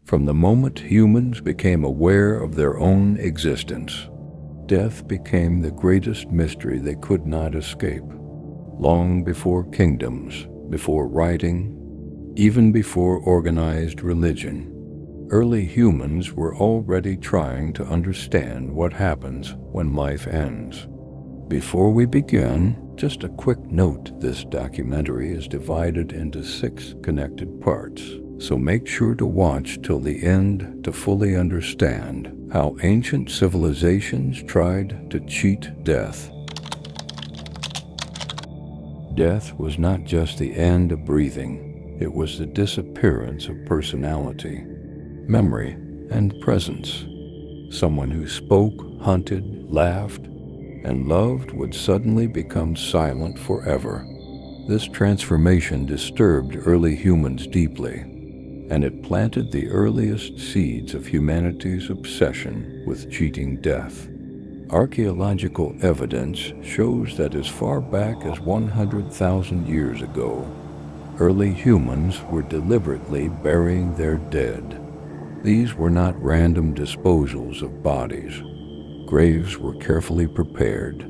From the moment humans became aware of their own existence, death became the greatest mystery they could not escape. Long before kingdoms, before writing, even before organized religion, early humans were already trying to understand what happens when life ends. Before we begin, just a quick note: this documentary is divided into 6 connected parts, so make sure to watch till the end to fully understand how ancient civilizations tried to cheat death. Death was not just the end of breathing, it was the disappearance of personality, memory, and presence. Someone who spoke, hunted, laughed, and loved would suddenly become silent forever. This transformation disturbed early humans deeply, and it planted the earliest seeds of humanity's obsession with cheating death. Archaeological evidence shows that as far back as 100,000 years ago, early humans were deliberately burying their dead. These were not random disposals of bodies. Graves were carefully prepared.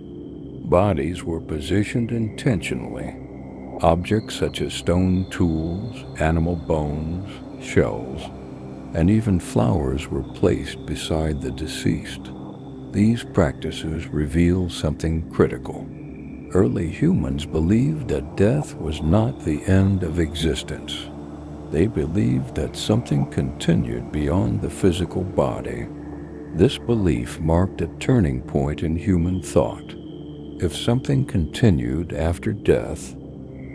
Bodies were positioned intentionally. Objects such as stone tools, animal bones, shells, and even flowers were placed beside the deceased. These practices reveal something critical. Early humans believed that death was not the end of existence. They believed that something continued beyond the physical body. This belief marked a turning point in human thought. If something continued after death,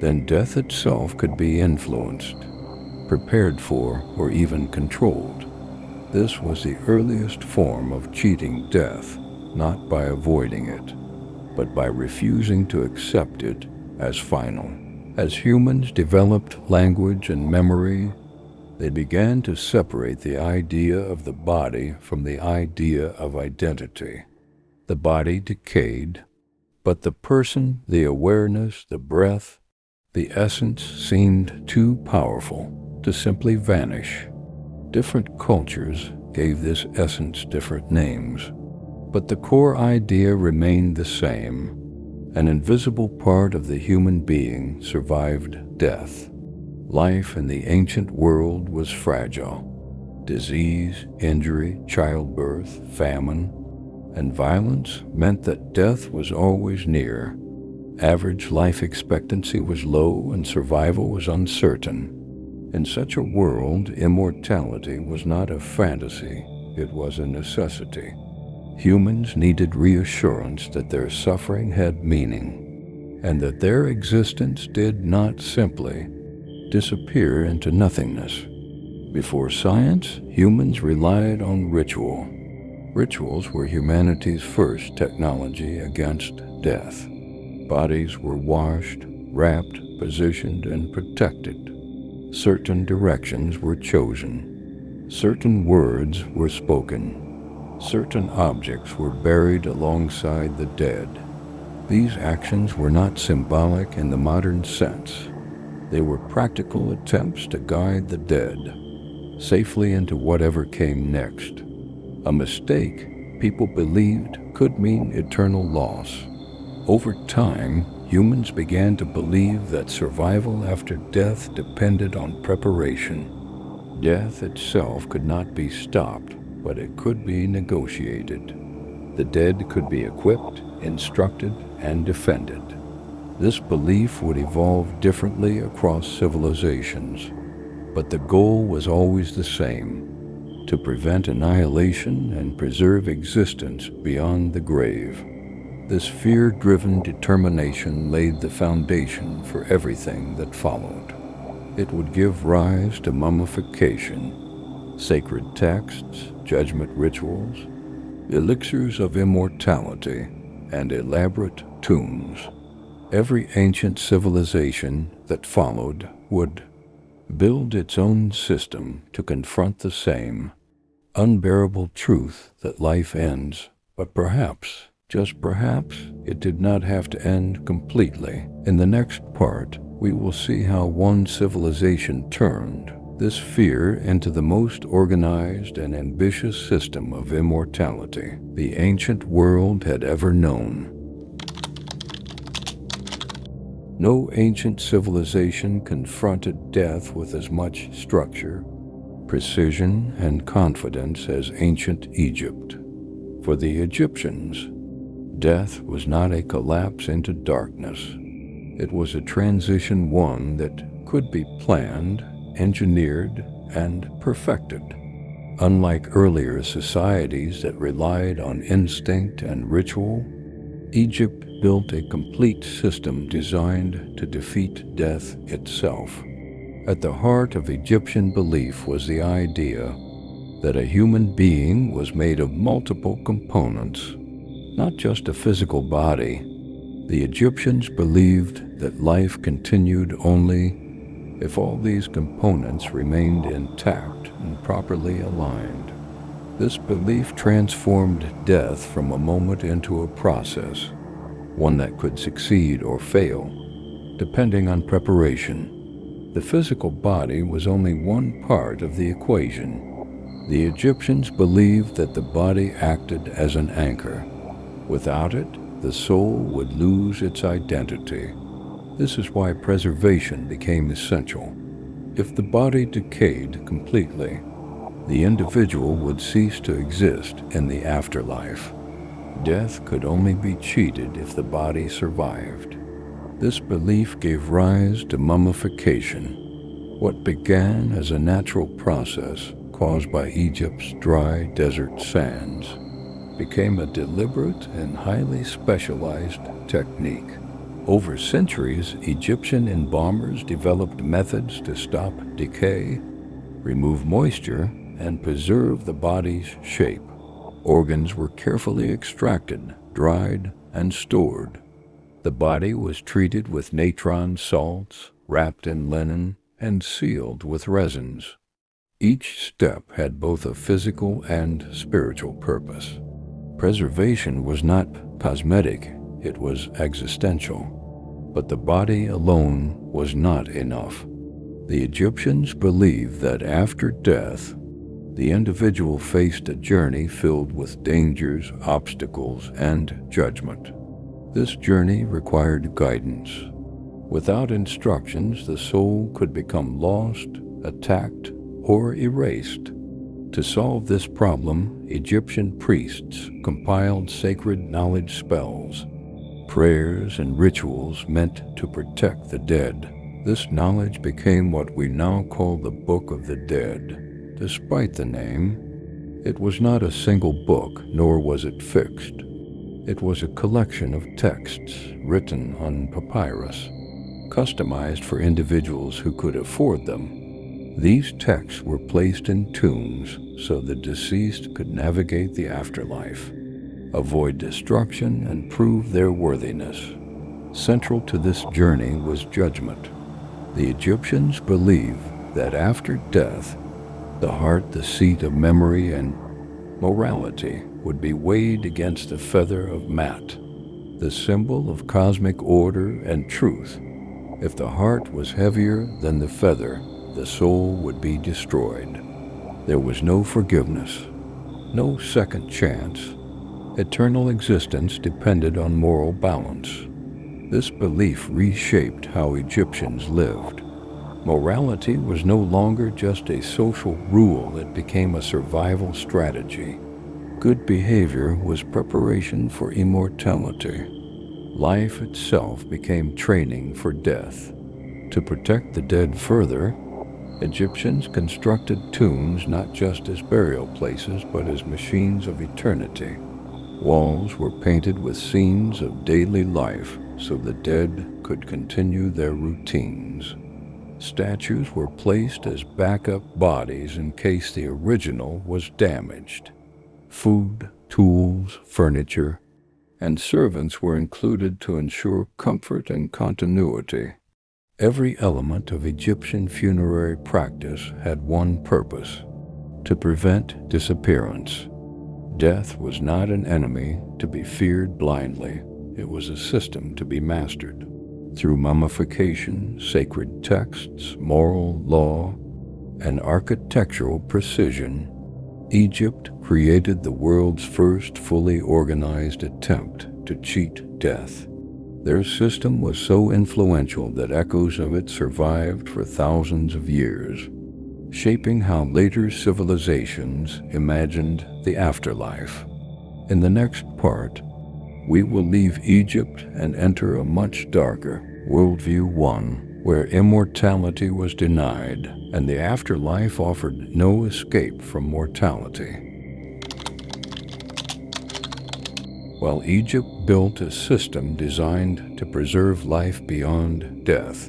then death itself could be influenced, prepared for, or even controlled. This was the earliest form of cheating death, not by avoiding it, but by refusing to accept it as final. As humans developed language and memory, they began to separate the idea of the body from the idea of identity. The body decayed, but the person, the awareness, the breath, the essence seemed too powerful to simply vanish. Different cultures gave this essence different names, but the core idea remained the same. An invisible part of the human being survived death. Life in the ancient world was fragile. Disease, injury, childbirth, famine, and violence meant that death was always near. Average life expectancy was low and survival was uncertain. In such a world, immortality was not a fantasy, it was a necessity. Humans needed reassurance that their suffering had meaning, and that their existence did not simply disappear into nothingness. Before science, humans relied on ritual. Rituals were humanity's first technology against death. Bodies were washed, wrapped, positioned, and protected. Certain directions were chosen. Certain words were spoken. Certain objects were buried alongside the dead. These actions were not symbolic in the modern sense. They were practical attempts to guide the dead safely into whatever came next. A mistake, people believed, could mean eternal loss. Over time, humans began to believe that survival after death depended on preparation. Death itself could not be stopped, but it could be negotiated. The dead could be equipped, instructed, and defended. This belief would evolve differently across civilizations, but the goal was always the same: to prevent annihilation and preserve existence beyond the grave. This fear-driven determination laid the foundation for everything that followed. It would give rise to mummification, sacred texts, judgment rituals, elixirs of immortality, and elaborate tombs. Every ancient civilization that followed would build its own system to confront the same unbearable truth that life ends, but perhaps, just perhaps, it did not have to end completely. In the next part, we will see how one civilization turned this fear into the most organized and ambitious system of immortality the ancient world had ever known. No ancient civilization confronted death with as much structure, precision, and confidence as ancient Egypt. For the Egyptians, death was not a collapse into darkness. It was a transition, one that could be planned, engineered, and perfected. Unlike earlier societies that relied on instinct and ritual, Egypt built a complete system designed to defeat death itself. At the heart of Egyptian belief was the idea that a human being was made of multiple components, not just a physical body. The Egyptians believed that life continued only if all these components remained intact and properly aligned. This belief transformed death from a moment into a process, one that could succeed or fail, depending on preparation. The physical body was only one part of the equation. The Egyptians believed that the body acted as an anchor. Without it, the soul would lose its identity. This is why preservation became essential. If the body decayed completely, the individual would cease to exist in the afterlife. Death could only be cheated if the body survived. This belief gave rise to mummification, what began as a natural process caused by Egypt's dry desert sands, became a deliberate and highly specialized technique. Over centuries, Egyptian embalmers developed methods to stop decay, remove moisture, and preserve the body's shape. Organs were carefully extracted, dried, and stored. The body was treated with natron salts, wrapped in linen, and sealed with resins. Each step had both a physical and spiritual purpose. Preservation was not cosmetic, it was existential. But the body alone was not enough. The Egyptians believed that after death, the individual faced a journey filled with dangers, obstacles, and judgment. This journey required guidance. Without instructions, the soul could become lost, attacked, or erased. To solve this problem, Egyptian priests compiled sacred knowledge spells, prayers, and rituals meant to protect the dead. This knowledge became what we now call the Book of the Dead. Despite the name, it was not a single book, nor was it fixed. It was a collection of texts written on papyrus, customized for individuals who could afford them. These texts were placed in tombs so the deceased could navigate the afterlife, avoid destruction, and prove their worthiness. Central to this journey was judgment. The Egyptians believed that after death, the heart, the seat of memory and morality, would be weighed against the feather of Mat, the symbol of cosmic order and truth. If the heart was heavier than the feather, the soul would be destroyed. There was no forgiveness, no second chance. Eternal existence depended on moral balance. This belief reshaped how Egyptians lived. Morality was no longer just a social rule, it became a survival strategy. Good behavior was preparation for immortality. Life itself became training for death. To protect the dead further, Egyptians constructed tombs not just as burial places, but as machines of eternity. Walls were painted with scenes of daily life so the dead could continue their routines. Statues were placed as backup bodies in case the original was damaged. Food, tools, furniture, and servants were included to ensure comfort and continuity. Every element of Egyptian funerary practice had one purpose: to prevent disappearance. Death was not an enemy to be feared blindly. It was a system to be mastered. Through mummification, sacred texts, moral law, and architectural precision, Egypt created the world's first fully organized attempt to cheat death. Their system was so influential that echoes of it survived for thousands of years, shaping how later civilizations imagined the afterlife. In the next part, we will leave Egypt and enter a much darker worldview, one where immortality was denied and the afterlife offered no escape from mortality. While Egypt built a system designed to preserve life beyond death,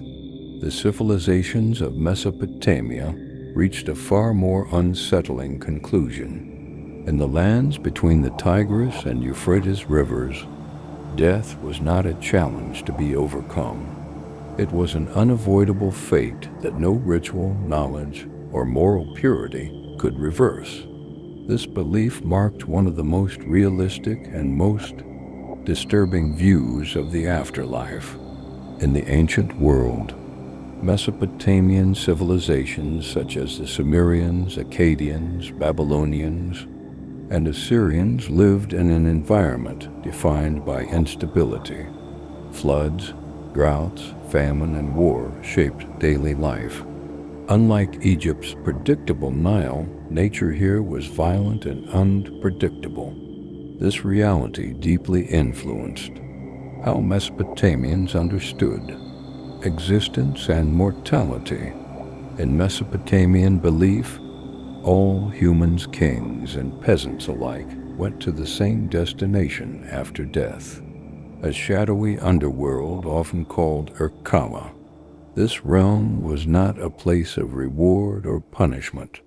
the civilizations of Mesopotamia reached a far more unsettling conclusion. In the lands between the Tigris and Euphrates rivers, death was not a challenge to be overcome. It was an unavoidable fate that no ritual, knowledge, or moral purity could reverse. This belief marked one of the most realistic and most disturbing views of the afterlife. In the ancient world, Mesopotamian civilizations such as the Sumerians, Akkadians, Babylonians, and Assyrians lived in an environment defined by instability. Floods, droughts, famine, and war shaped daily life. Unlike Egypt's predictable Nile, nature here was violent and unpredictable. This reality deeply influenced how Mesopotamians understood existence and mortality. In Mesopotamian belief, all humans, kings, and peasants alike went to the same destination after death, a shadowy underworld often called Urkala. This realm was not a place of reward or punishment.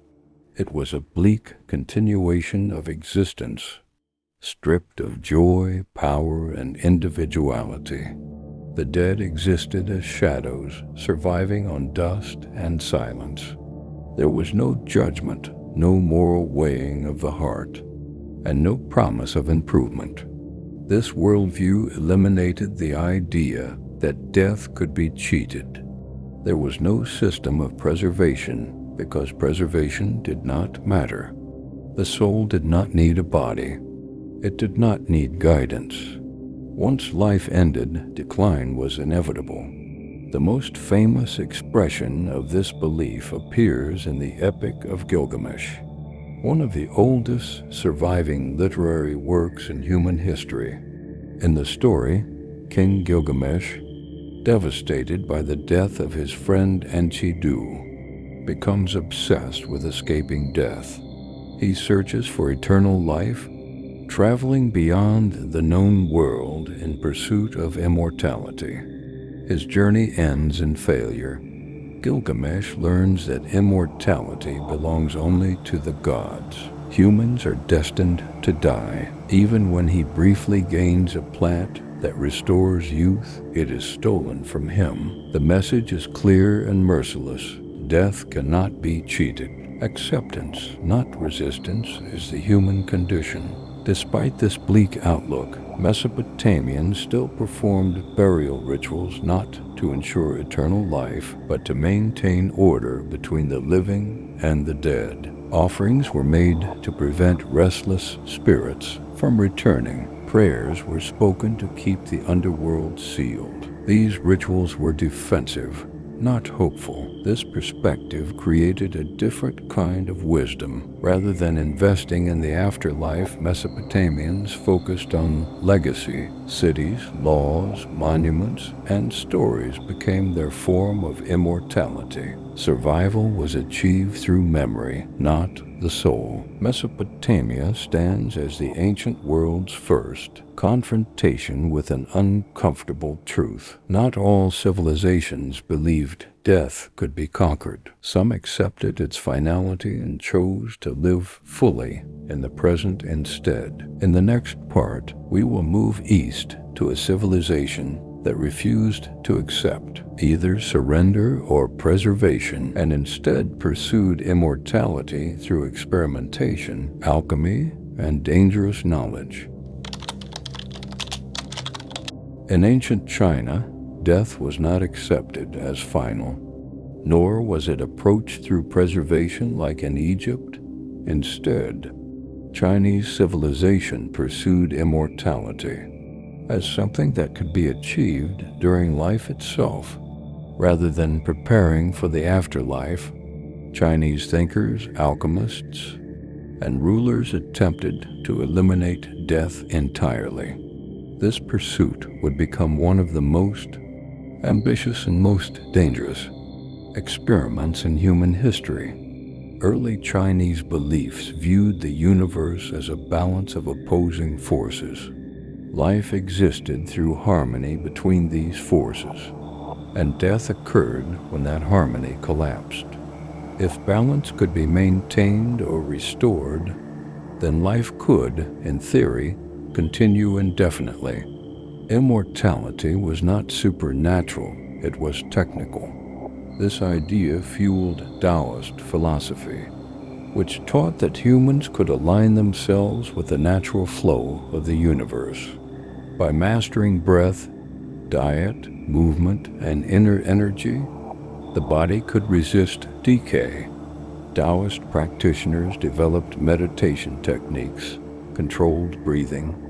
It was a bleak continuation of existence, stripped of joy, power, and individuality. The dead existed as shadows, surviving on dust and silence. There was no judgment, no moral weighing of the heart, and no promise of improvement. This worldview eliminated the idea that death could be cheated. There was no system of preservation because preservation did not matter. The soul did not need a body. It did not need guidance. Once life ended, decline was inevitable. The most famous expression of this belief appears in the Epic of Gilgamesh, one of the oldest surviving literary works in human history. In the story, King Gilgamesh, devastated by the death of his friend Enkidu, becomes obsessed with escaping death. He searches for eternal life, traveling beyond the known world in pursuit of immortality. His journey ends in failure. Gilgamesh learns that immortality belongs only to the gods. Humans are destined to die. Even when he briefly gains a plant that restores youth, it is stolen from him. The message is clear and merciless. Death cannot be cheated. Acceptance, not resistance, is the human condition. Despite this bleak outlook, Mesopotamians still performed burial rituals not to ensure eternal life, but to maintain order between the living and the dead. Offerings were made to prevent restless spirits from returning. Prayers were spoken to keep the underworld sealed. These rituals were defensive, not hopeful. This perspective created a different kind of wisdom. Rather than investing in the afterlife, Mesopotamians focused on legacy. Cities, laws, monuments, and stories became their form of immortality. Survival was achieved through memory, not the soul. Mesopotamia stands as the ancient world's first confrontation with an uncomfortable truth. Not all civilizations believed death could be conquered. Some accepted its finality and chose to live fully in the present instead. In the next part, we will move east to a civilization that refused to accept either surrender or preservation and instead pursued immortality through experimentation, alchemy, and dangerous knowledge. In ancient China, death was not accepted as final. nor was it approached through preservation like in Egypt. Instead, Chinese civilization pursued immortality as something that could be achieved during life itself. Rather than preparing for the afterlife, Chinese thinkers, alchemists, and rulers attempted to eliminate death entirely. This pursuit would become one of the most ambitious and most dangerous experiments in human history. Early Chinese beliefs viewed the universe as a balance of opposing forces. Life existed through harmony between these forces, and death occurred when that harmony collapsed. If balance could be maintained or restored, then life could, in theory, continue indefinitely. Immortality was not supernatural, it was technical. This idea fueled Taoist philosophy, which taught that humans could align themselves with the natural flow of the universe. By mastering breath, diet, movement, and inner energy, the body could resist decay. Taoist practitioners developed meditation techniques, controlled breathing,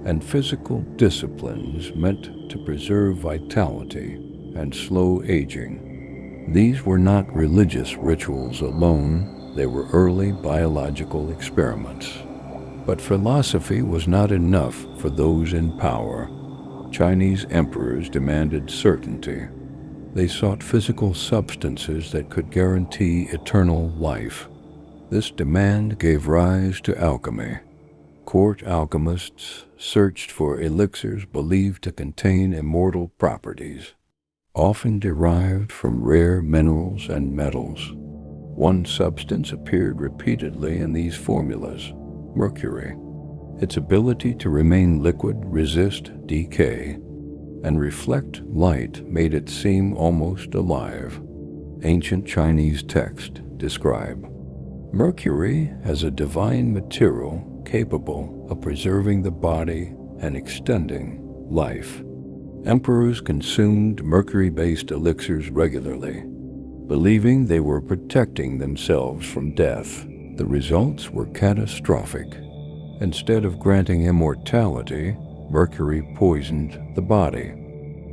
and physical disciplines meant to preserve vitality and slow aging. These were not religious rituals alone, they were early biological experiments. But philosophy was not enough for those in power. Chinese emperors demanded certainty. They sought physical substances that could guarantee eternal life. This demand gave rise to alchemy. Court alchemists searched for elixirs believed to contain immortal properties, often derived from rare minerals and metals. One substance appeared repeatedly in these formulas: mercury. Its ability to remain liquid, resist decay, and reflect light made it seem almost alive. Ancient Chinese texts describe mercury as a divine material capable of preserving the body and extending life. Emperors consumed mercury-based elixirs regularly, believing they were protecting themselves from death. The results were catastrophic. Instead of granting immortality, mercury poisoned the body,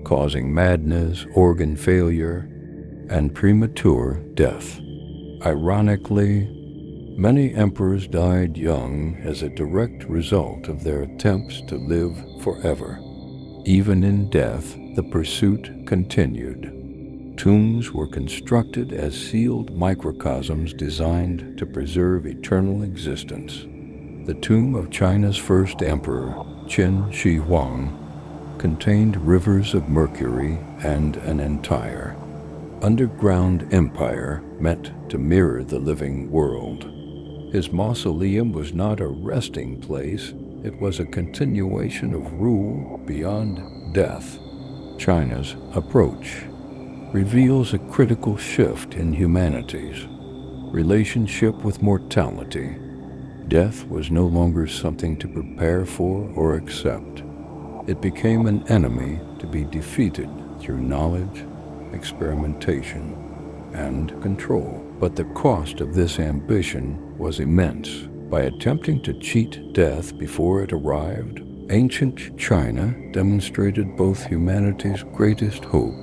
causing madness, organ failure, and premature death. Ironically, many emperors died young as a direct result of their attempts to live forever. Even in death, the pursuit continued. Tombs were constructed as sealed microcosms designed to preserve eternal existence. The tomb of China's first emperor, Qin Shi Huang, contained rivers of mercury and an entire underground empire meant to mirror the living world. His mausoleum was not a resting place, it was a continuation of rule beyond death. China's approach reveals a critical shift in humanity's relationship with mortality. Death was no longer something to prepare for or accept. It became an enemy to be defeated through knowledge, experimentation, and control. But the cost of this ambition was immense. By attempting to cheat death before it arrived, ancient China demonstrated both humanity's greatest hope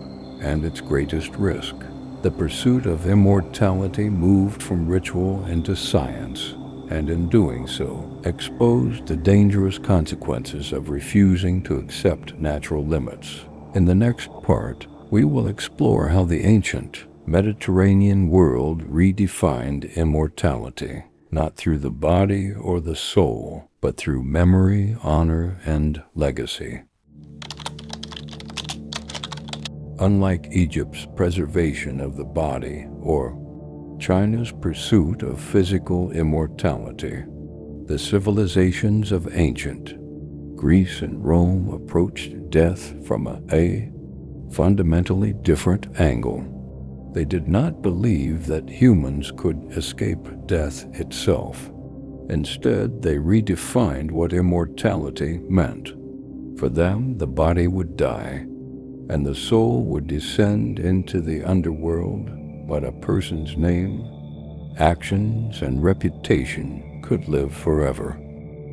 and its greatest risk. The pursuit of immortality moved from ritual into science, and in doing so, exposed the dangerous consequences of refusing to accept natural limits. In the next part, we will explore how the ancient Mediterranean world redefined immortality, not through the body or the soul, but through memory, honor, and legacy. Unlike Egypt's preservation of the body or China's pursuit of physical immortality, the civilizations of ancient Greece and Rome approached death from a fundamentally different angle. They did not believe that humans could escape death itself. Instead, they redefined what immortality meant. For them, the body would die, and the soul would descend into the underworld but a person's name, actions, and reputation could live forever.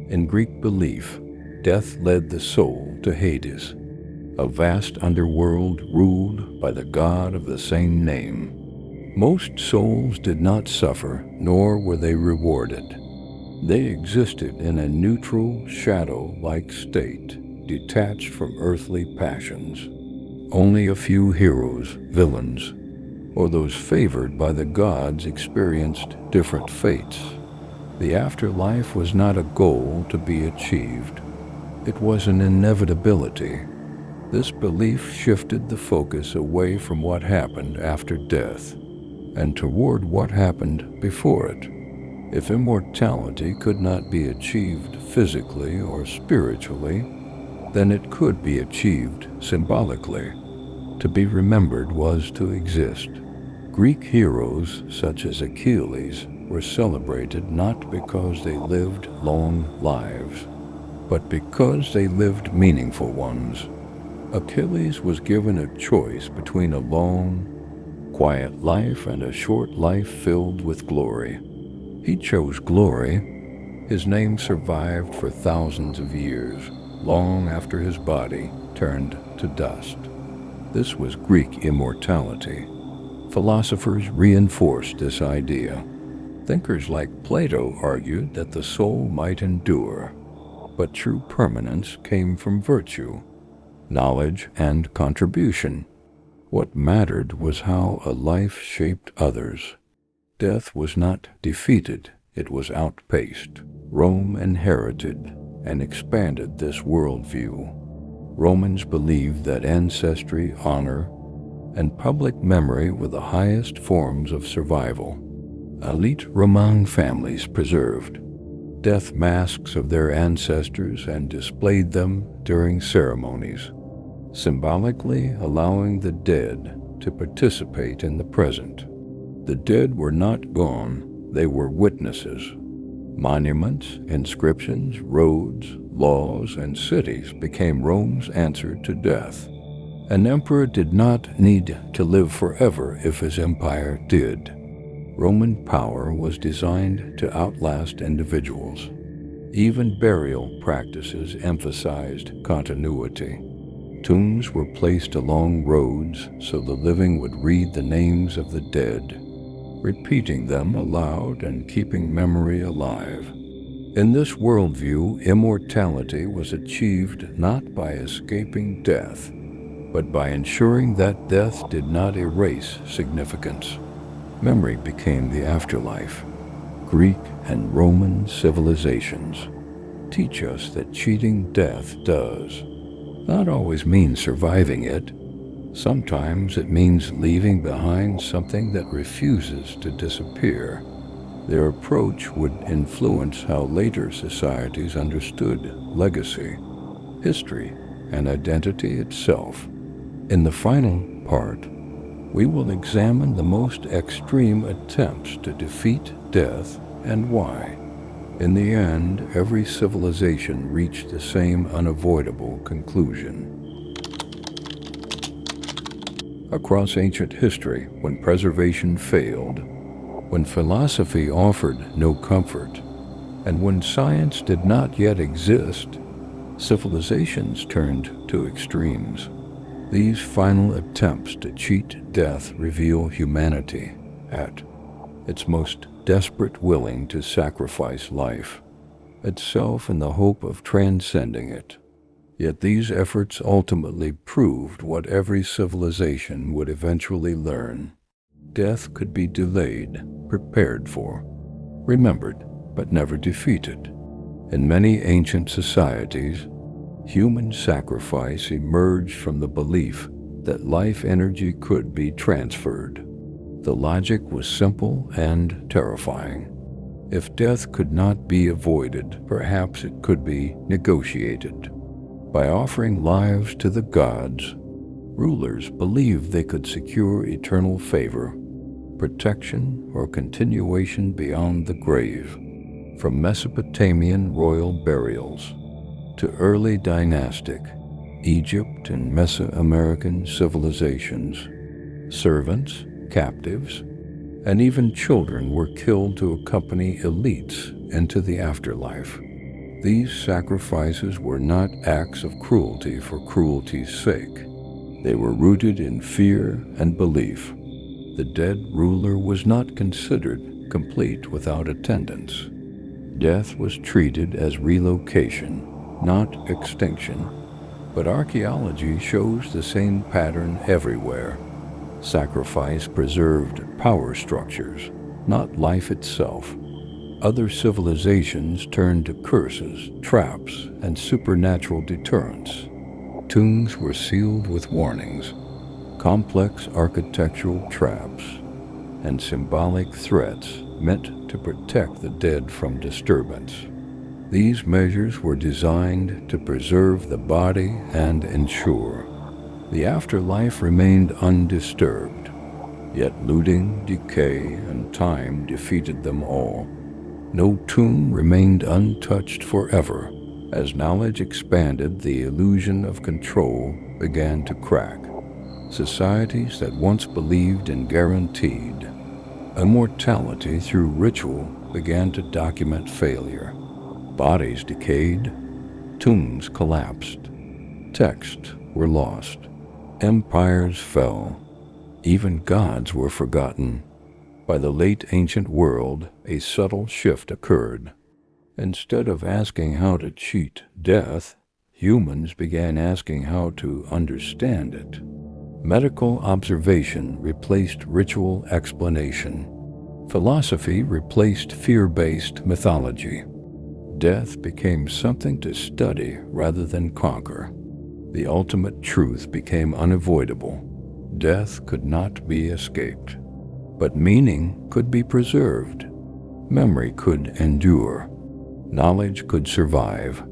In Greek belief, death led the soul to Hades, a vast underworld ruled by the god of the same name. Most souls did not suffer, nor were they rewarded. They existed in a neutral, shadow-like state, detached from earthly passions. Only a few heroes, villains, or those favored by the gods experienced different fates. The afterlife was not a goal to be achieved. It was an inevitability. This belief shifted the focus away from what happened after death and toward what happened before it. If immortality could not be achieved physically or spiritually, then it could be achieved symbolically. To be remembered was to exist. Greek heroes such as Achilles were celebrated not because they lived long lives, but because they lived meaningful ones. Achilles was given a choice between a long, quiet life and a short life filled with glory. He chose glory. His name survived for thousands of years, long after his body turned to dust. This was Greek immortality. Philosophers reinforced this idea. Thinkers like Plato argued that the soul might endure, but true permanence came from virtue, knowledge, and contribution. What mattered was how a life shaped others. Death was not defeated, it was outpaced. Rome inherited and expanded this worldview. Romans believed that ancestry, honor, and public memory were the highest forms of survival. Elite Roman families preserved death masks of their ancestors and displayed them during ceremonies, symbolically allowing the dead to participate in the present. The dead were not gone, they were witnesses. Monuments, inscriptions, roads, laws, and cities became Rome's answer to death. An emperor did not need to live forever if his empire did. Roman power was designed to outlast individuals. Even burial practices emphasized continuity. Tombs were placed along roads so the living would read the names of the dead, repeating them aloud and keeping memory alive. In this worldview, immortality was achieved not by escaping death, but by ensuring that death did not erase significance. Memory became the afterlife. Greek and Roman civilizations teach us that cheating death does not always mean surviving it. Sometimes it means leaving behind something that refuses to disappear. Their approach would influence how later societies understood legacy, history, and identity itself. In the final part, we will examine the most extreme attempts to defeat death and why. In the end, every civilization reached the same unavoidable conclusion. Across ancient history, when preservation failed, when philosophy offered no comfort, and when science did not yet exist, civilizations turned to extremes. These final attempts to cheat death reveal humanity at its most desperate, willing to sacrifice life itself in the hope of transcending it. Yet these efforts ultimately proved what every civilization would eventually learn. Death could be delayed, prepared for, remembered, but never defeated. In many ancient societies, human sacrifice emerged from the belief that life energy could be transferred. The logic was simple and terrifying. If death could not be avoided, perhaps it could be negotiated. By offering lives to the gods, rulers believed they could secure eternal favor, protection, or continuation beyond the grave. From Mesopotamian royal burials to early dynastic Egypt and Mesoamerican civilizations, servants, captives, and even children were killed to accompany elites into the afterlife. These sacrifices were not acts of cruelty for cruelty's sake. They were rooted in fear and belief. The dead ruler was not considered complete without attendance. Death was treated as relocation, not extinction. But archaeology shows the same pattern everywhere. Sacrifice preserved power structures, not life itself. Other civilizations turned to curses, traps, and supernatural deterrents. Tombs were sealed with warnings, complex architectural traps, and symbolic threats meant to protect the dead from disturbance. These measures were designed to preserve the body and ensure the afterlife remained undisturbed. Yet looting, decay, and time defeated them all. No tomb remained untouched forever. As knowledge expanded, the illusion of control began to crack. Societies that once believed in guaranteed immortality through ritual began to document failure. Bodies decayed, tombs collapsed, texts were lost, empires fell, even gods were forgotten. By the late ancient world, a subtle shift occurred. Instead of asking how to cheat death, humans began asking how to understand it. Medical observation replaced ritual explanation. Philosophy replaced fear-based mythology. Death became something to study rather than conquer. The ultimate truth became unavoidable. Death could not be escaped. But meaning could be preserved. Memory could endure. Knowledge could survive.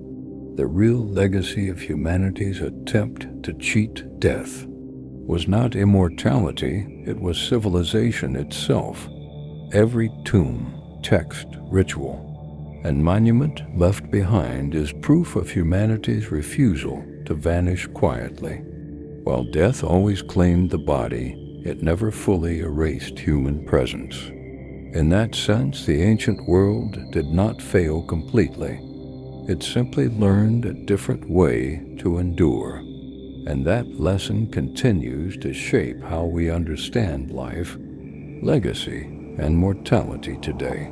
The real legacy of humanity's attempt to cheat death was not immortality, it was civilization itself. Every tomb, text, ritual, and monument left behind is proof of humanity's refusal to vanish quietly. While death always claimed the body, it never fully erased human presence. In that sense, the ancient world did not fail completely. It simply learned a different way to endure. And that lesson continues to shape how we understand life, legacy, and mortality today.